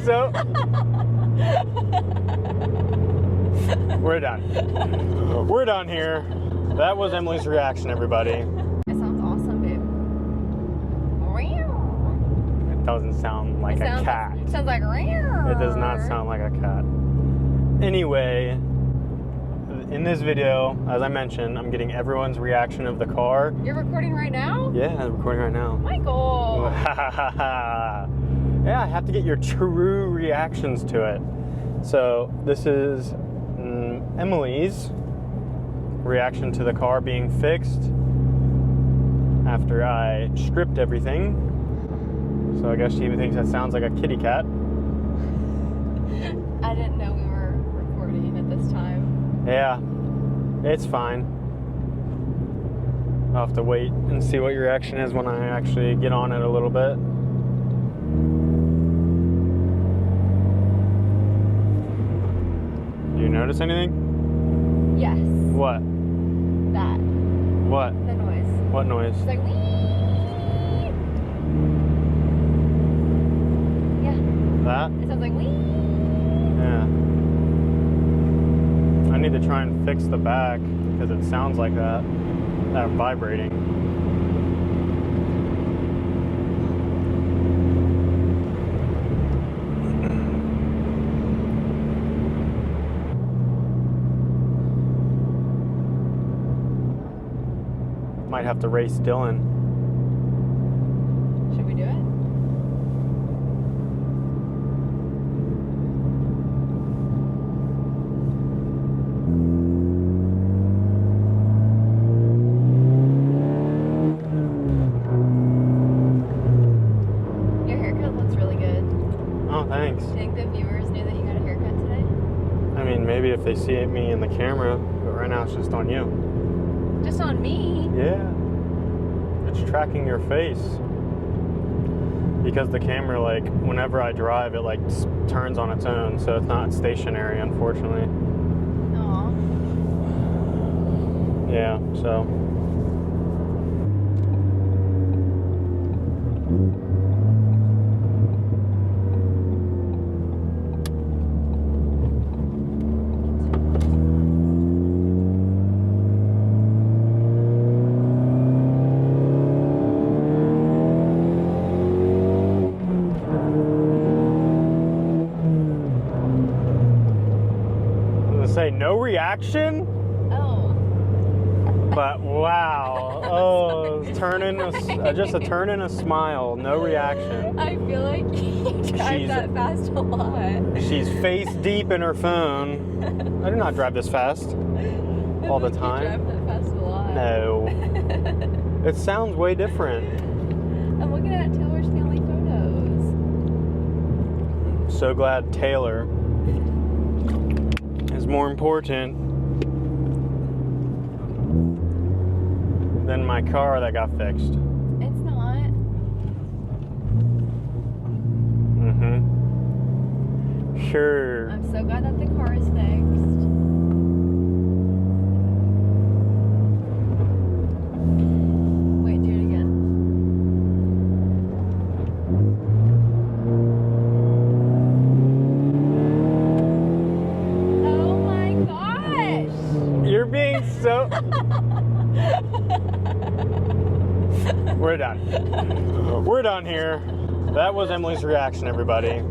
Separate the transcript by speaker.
Speaker 1: so... We're done. We're done here. That was Emily's reaction, everybody.
Speaker 2: It sounds awesome, babe.
Speaker 1: It doesn't sound like a cat.
Speaker 2: It sounds like...
Speaker 1: It does not sound like a cat. Anyway, in this video, as I mentioned, I'm getting everyone's reaction of the car.
Speaker 2: You're recording right now?
Speaker 1: Yeah, I'm recording right now.
Speaker 2: Michael!
Speaker 1: Yeah, I have to get your true reactions to it. So, this is Emily's reaction to the car being fixed after I stripped everything. So I guess she thinks that sounds like a kitty cat.
Speaker 2: I didn't know we were recording at this time.
Speaker 1: Yeah, it's fine. I'll have to wait and see what your reaction is when I actually get on it a little bit. Do you notice anything?
Speaker 2: Yes.
Speaker 1: What?
Speaker 2: That.
Speaker 1: What?
Speaker 2: The noise.
Speaker 1: What noise?
Speaker 2: It's like wee. Yeah.
Speaker 1: That?
Speaker 2: It sounds like wee.
Speaker 1: Yeah. I need to try and fix the back because it sounds like that vibrating. Might have to race Dylan.
Speaker 2: Should we do it? Your haircut looks really good.
Speaker 1: Oh, thanks.
Speaker 2: Do you think the viewers knew that you got a haircut today?
Speaker 1: I mean, maybe if they see me in the camera, but right now it's just on you.
Speaker 2: Just on me?
Speaker 1: Yeah. It's tracking your face. Because the camera, like, whenever I drive, it, like, turns on its own, so it's not stationary, unfortunately.
Speaker 2: Aw.
Speaker 1: Yeah, so... Say no reaction,
Speaker 2: Oh.
Speaker 1: but wow, oh, just a turn and a smile, no reaction.
Speaker 2: I feel like you drive that fast a lot.
Speaker 1: She's face deep in her phone. I do not drive this fast all the time.
Speaker 2: You drive that fast a lot.
Speaker 1: No, it sounds way different.
Speaker 2: I'm looking at Taylor's family photos.
Speaker 1: So glad Taylor is more important than my car that got fixed.
Speaker 2: It's not.
Speaker 1: Mm-hmm. Sure.
Speaker 2: I'm so glad that the car is fixed. Wait, do it again. Oh my gosh!
Speaker 1: You're being so... We're done. We're done here. That was Emily's reaction, everybody.